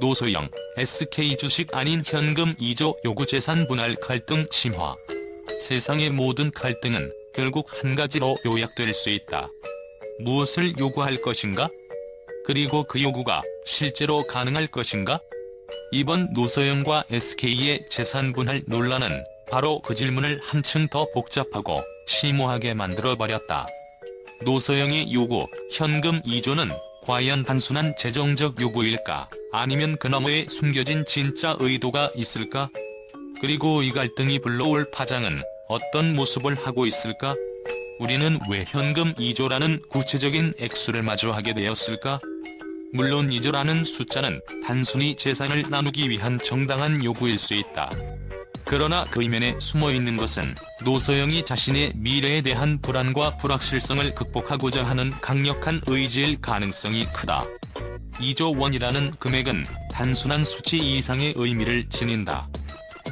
노소영, SK 주식 아닌 현금 2조 요구 재산 분할 갈등 심화. 세상의 모든 갈등은 결국 한 가지로 요약될 수 있다. 무엇을 요구할 것인가? 그리고 그 요구가 실제로 가능할 것인가? 이번 노소영과 SK의 재산 분할 논란은 바로 그 질문을 한층 더 복잡하고 심오하게 만들어버렸다. 노소영의 요구, 현금 2조는 과연 단순한 재정적 요구일까? 아니면 그 너머에 숨겨진 진짜 의도가 있을까? 그리고 이 갈등이 불러올 파장은 어떤 모습을 하고 있을까? 우리는 왜 현금 2조라는 구체적인 액수를 마주하게 되었을까? 물론 2조라는 숫자는 단순히 재산을 나누기 위한 정당한 요구일 수 있다. 그러나 그 이면에 숨어있는 것은 노소영이 자신의 미래에 대한 불안과 불확실성을 극복하고자 하는 강력한 의지일 가능성이 크다. 2조 원이라는 금액은 단순한 수치 이상의 의미를 지닌다.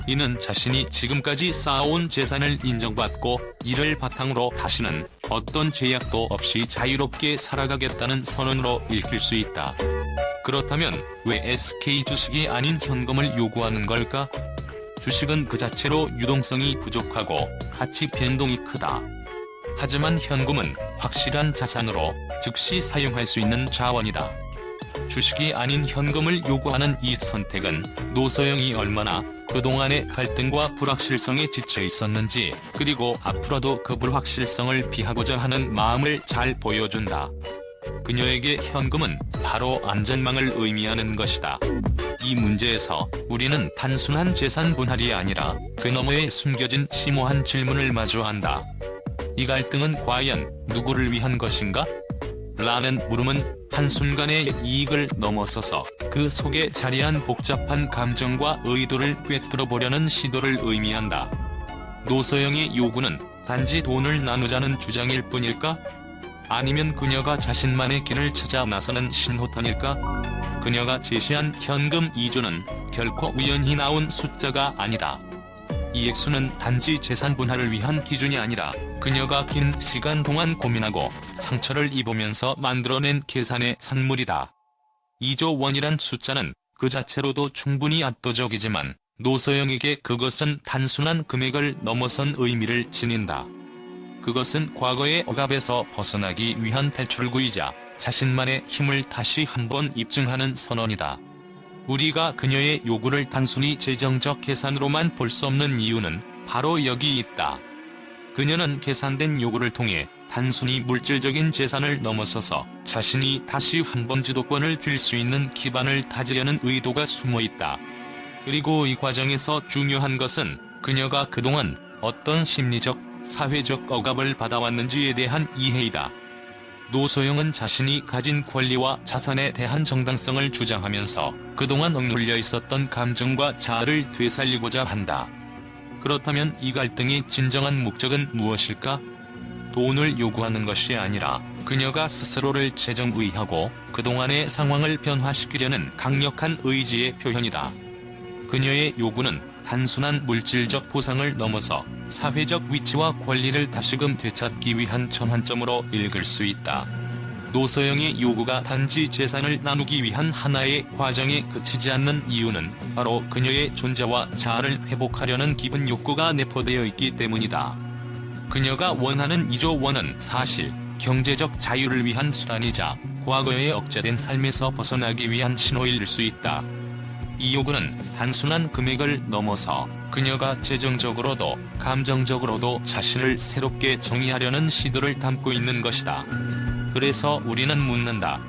이는 자신이 지금까지 쌓아온 재산을 인정받고 이를 바탕으로 다시는 어떤 제약도 없이 자유롭게 살아가겠다는 선언으로 읽힐 수 있다. 그렇다면 왜 SK 주식이 아닌 현금을 요구하는 걸까? 주식은 그 자체로 유동성이 부족하고 가치 변동이 크다. 하지만 현금은 확실한 자산으로 즉시 사용할 수 있는 자원이다. 주식이 아닌 현금을 요구하는 이 선택은 노소영이 얼마나 그동안의 갈등과 불확실성에 지쳐 있었는지, 그리고 앞으로도 그 불확실성을 피하고자 하는 마음을 잘 보여준다. 그녀에게 현금은 바로 안전망을 의미하는 것이다. 이 문제에서 우리는 단순한 재산 분할이 아니라 그 너머에 숨겨진 심오한 질문을 마주한다. 이 갈등은 과연 누구를 위한 것인가? 라는 물음은 한순간의 이익을 넘어서서 그 속에 자리한 복잡한 감정과 의도를 꿰뚫어 보려는 시도를 의미한다. 노소영의 요구는 단지 돈을 나누자는 주장일 뿐일까? 아니면 그녀가 자신만의 길을 찾아 나서는 신호탄일까? 그녀가 제시한 현금 2조는 결코 우연히 나온 숫자가 아니다. 이 액수는 단지 재산 분할을 위한 기준이 아니라 그녀가 긴 시간 동안 고민하고 상처를 입으면서 만들어낸 계산의 산물이다. 2조 원이란 숫자는 그 자체로도 충분히 압도적이지만 노소영에게 그것은 단순한 금액을 넘어선 의미를 지닌다. 그것은 과거의 억압에서 벗어나기 위한 탈출구이자 자신만의 힘을 다시 한번 입증하는 선언이다. 우리가 그녀의 요구를 단순히 재정적 계산으로만 볼 수 없는 이유는 바로 여기 있다. 그녀는 계산된 요구를 통해 단순히 물질적인 재산을 넘어서서 자신이 다시 한번 주도권을 쥘 수 있는 기반을 다지려는 의도가 숨어 있다. 그리고 이 과정에서 중요한 것은 그녀가 그동안 어떤 심리적, 사회적 억압을 받아왔는지에 대한 이해이다. 노소영은 자신이 가진 권리와 자산에 대한 정당성을 주장하면서 그동안 억눌려 있었던 감정과 자아를 되살리고자 한다. 그렇다면 이 갈등의 진정한 목적은 무엇일까? 돈을 요구하는 것이 아니라 그녀가 스스로를 재정의하고 그동안의 상황을 변화시키려는 강력한 의지의 표현이다. 그녀의 요구는 단순한 물질적 보상을 넘어서 사회적 위치와 권리를 다시금 되찾기 위한 전환점으로 읽을 수 있다. 노소영의 요구가 단지 재산을 나누기 위한 하나의 과정에 그치지 않는 이유는 바로 그녀의 존재와 자아를 회복하려는 깊은 욕구가 내포되어 있기 때문이다. 그녀가 원하는 2조 원은 사실 경제적 자유를 위한 수단이자 과거의 억제된 삶에서 벗어나기 위한 신호일 수 있다. 이 요구는 단순한 금액을 넘어서 그녀가 재정적으로도 감정적으로도 자신을 새롭게 정의하려는 시도를 담고 있는 것이다. 그래서 우리는 묻는다.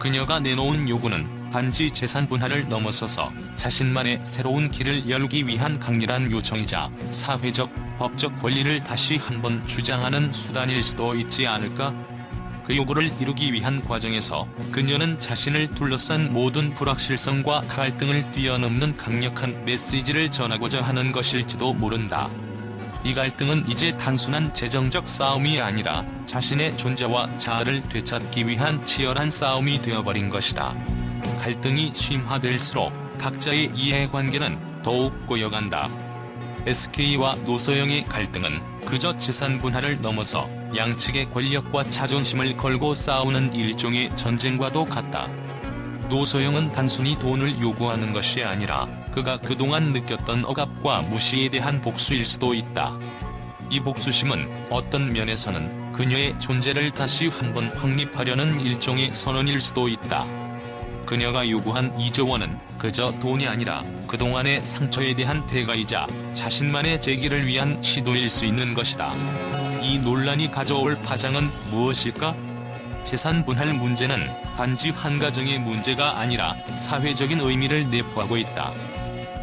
그녀가 내놓은 요구는 단지 재산 분할을 넘어서서 자신만의 새로운 길을 열기 위한 강렬한 요청이자 사회적, 법적 권리를 다시 한번 주장하는 수단일 수도 있지 않을까? 그 요구를 이루기 위한 과정에서 그녀는 자신을 둘러싼 모든 불확실성과 갈등을 뛰어넘는 강력한 메시지를 전하고자 하는 것일지도 모른다. 이 갈등은 이제 단순한 재정적 싸움이 아니라 자신의 존재와 자아를 되찾기 위한 치열한 싸움이 되어버린 것이다. 갈등이 심화될수록 각자의 이해관계는 더욱 꼬여간다. SK와 노소영의 갈등은 그저 재산 분할을 넘어서 양측의 권력과 자존심을 걸고 싸우는 일종의 전쟁과도 같다. 노소영은 단순히 돈을 요구하는 것이 아니라 그가 그동안 느꼈던 억압과 무시에 대한 복수일 수도 있다. 이 복수심은 어떤 면에서는 그녀의 존재를 다시 한번 확립하려는 일종의 선언일 수도 있다. 그녀가 요구한 2조 원은 그저 돈이 아니라 그동안의 상처에 대한 대가이자 자신만의 재기를 위한 시도일 수 있는 것이다. 이 논란이 가져올 파장은 무엇일까? 재산 분할 문제는 단지 한 가정의 문제가 아니라 사회적인 의미를 내포하고 있다.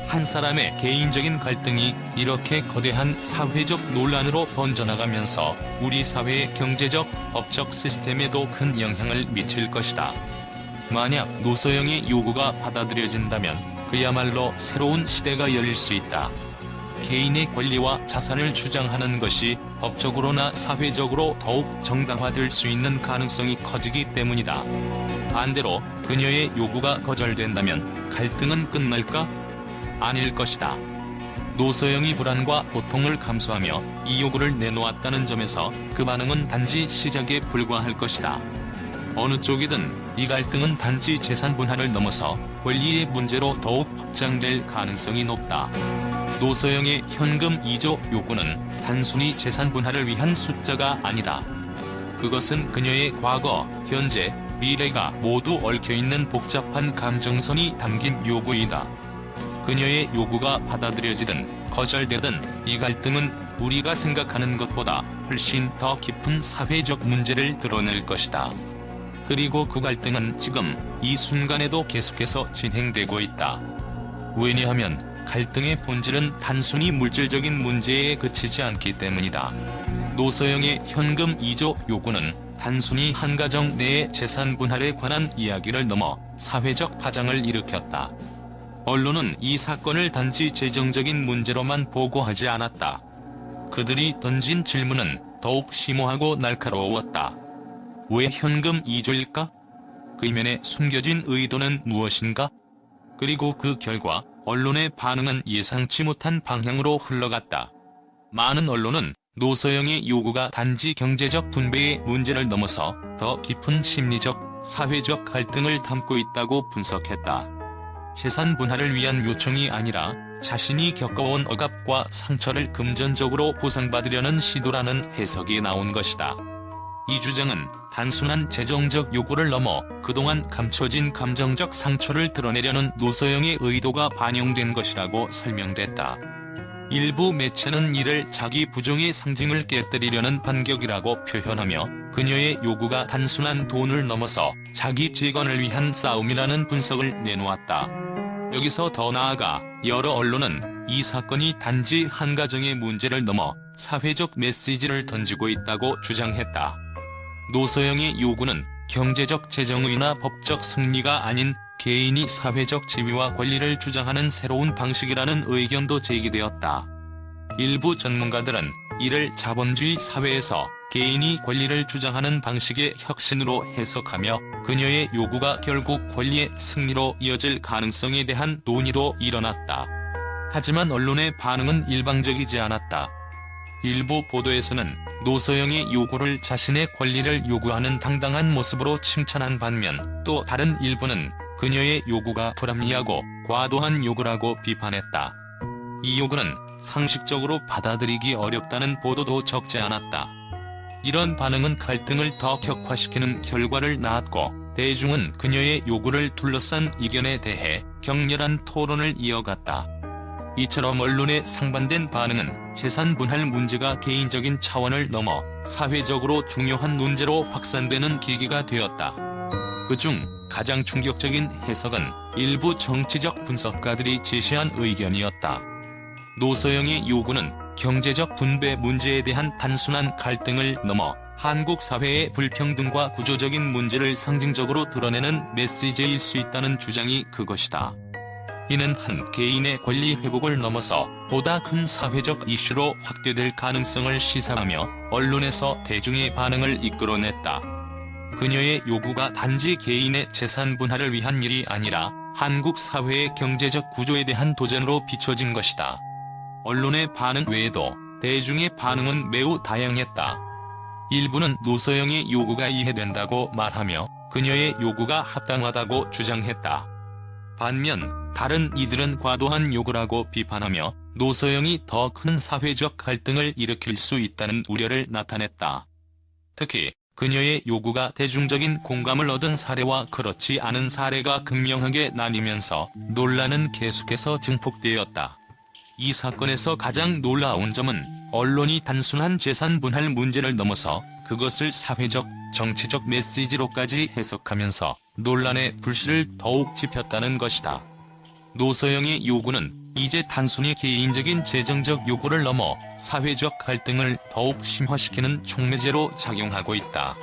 한 사람의 개인적인 갈등이 이렇게 거대한 사회적 논란으로 번져나가면서 우리 사회의 경제적, 법적 시스템에도 큰 영향을 미칠 것이다. 만약 노소영의 요구가 받아들여진다면 그야말로 새로운 시대가 열릴 수 있다. 개인의 권리와 자산을 주장하는 것이 법적으로나 사회적으로 더욱 정당화될 수 있는 가능성이 커지기 때문이다. 반대로 그녀의 요구가 거절된다면 갈등은 끝날까? 아닐 것이다. 노소영이 불안과 고통을 감수하며 이 요구를 내놓았다는 점에서 그 반응은 단지 시작에 불과할 것이다. 어느 쪽이든 이 갈등은 단지 재산 분할을 넘어서 권리의 문제로 더욱 확장될 가능성이 높다. 노소영의 현금 2조 요구는 단순히 재산 분할을 위한 숫자가 아니다. 그것은 그녀의 과거, 현재, 미래가 모두 얽혀있는 복잡한 감정선이 담긴 요구이다. 그녀의 요구가 받아들여지든 거절되든 이 갈등은 우리가 생각하는 것보다 훨씬 더 깊은 사회적 문제를 드러낼 것이다. 그리고 그 갈등은 지금 이 순간에도 계속해서 진행되고 있다. 왜냐하면 갈등의 본질은 단순히 물질적인 문제에 그치지 않기 때문이다. 노소영의 현금 2조 요구는 단순히 한 가정 내의 재산 분할에 관한 이야기를 넘어 사회적 파장을 일으켰다. 언론은 이 사건을 단지 재정적인 문제로만 보고하지 않았다. 그들이 던진 질문은 더욱 심오하고 날카로웠다. 왜 현금 2조일까? 그 이면에 숨겨진 의도는 무엇인가? 그리고 그 결과 언론의 반응은 예상치 못한 방향으로 흘러갔다. 많은 언론은 노소영의 요구가 단지 경제적 분배의 문제를 넘어서 더 깊은 심리적, 사회적 갈등을 담고 있다고 분석했다. 재산 분할을 위한 요청이 아니라 자신이 겪어온 억압과 상처를 금전적으로 보상받으려는 시도라는 해석이 나온 것이다. 이 주장은 단순한 재정적 요구를 넘어 그동안 감춰진 감정적 상처를 드러내려는 노소영의 의도가 반영된 것이라고 설명됐다. 일부 매체는 이를 자기 부정의 상징을 깨뜨리려는 반격이라고 표현하며 그녀의 요구가 단순한 돈을 넘어서 자기 재건을 위한 싸움이라는 분석을 내놓았다. 여기서 더 나아가 여러 언론은 이 사건이 단지 한 가정의 문제를 넘어 사회적 메시지를 던지고 있다고 주장했다. 노소영의 요구는 경제적 재정의나 법적 승리가 아닌 개인이 사회적 지위와 권리를 주장하는 새로운 방식이라는 의견도 제기되었다. 일부 전문가들은 이를 자본주의 사회에서 개인이 권리를 주장하는 방식의 혁신으로 해석하며 그녀의 요구가 결국 권리의 승리로 이어질 가능성에 대한 논의도 일어났다. 하지만 언론의 반응은 일방적이지 않았다. 일부 보도에서는 노소영의 요구를 자신의 권리를 요구하는 당당한 모습으로 칭찬한 반면 또 다른 일부는 그녀의 요구가 불합리하고 과도한 요구라고 비판했다. 이 요구는 상식적으로 받아들이기 어렵다는 보도도 적지 않았다. 이런 반응은 갈등을 더 격화시키는 결과를 낳았고 대중은 그녀의 요구를 둘러싼 이견에 대해 격렬한 토론을 이어갔다. 이처럼 언론의 상반된 반응은 재산 분할 문제가 개인적인 차원을 넘어 사회적으로 중요한 문제로 확산되는 계기가 되었다. 그중 가장 충격적인 해석은 일부 정치적 분석가들이 제시한 의견이었다. 노소영의 요구는 경제적 분배 문제에 대한 단순한 갈등을 넘어 한국 사회의 불평등과 구조적인 문제를 상징적으로 드러내는 메시지일 수 있다는 주장이 그것이다. 이는 한 개인의 권리 회복을 넘어서 보다 큰 사회적 이슈로 확대될 가능성을 시사하며 언론에서 대중의 반응을 이끌어냈다. 그녀의 요구가 단지 개인의 재산 분할을 위한 일이 아니라 한국 사회의 경제적 구조에 대한 도전으로 비춰진 것이다. 언론의 반응 외에도 대중의 반응은 매우 다양했다. 일부는 노소영의 요구가 이해된다고 말하며 그녀의 요구가 합당하다고 주장했다. 반면 다른 이들은 과도한 요구라고 비판하며 노소영이 더 큰 사회적 갈등을 일으킬 수 있다는 우려를 나타냈다. 특히 그녀의 요구가 대중적인 공감을 얻은 사례와 그렇지 않은 사례가 극명하게 나뉘면서 논란은 계속해서 증폭되었다. 이 사건에서 가장 놀라운 점은 언론이 단순한 재산 분할 문제를 넘어서 그것을 사회적, 정치적 메시지로까지 해석하면서 논란의 불씨를 더욱 지폈다는 것이다. 노소영의 요구는 이제 단순히 개인적인 재정적 요구를 넘어 사회적 갈등을 더욱 심화시키는 촉매제로 작용하고 있다.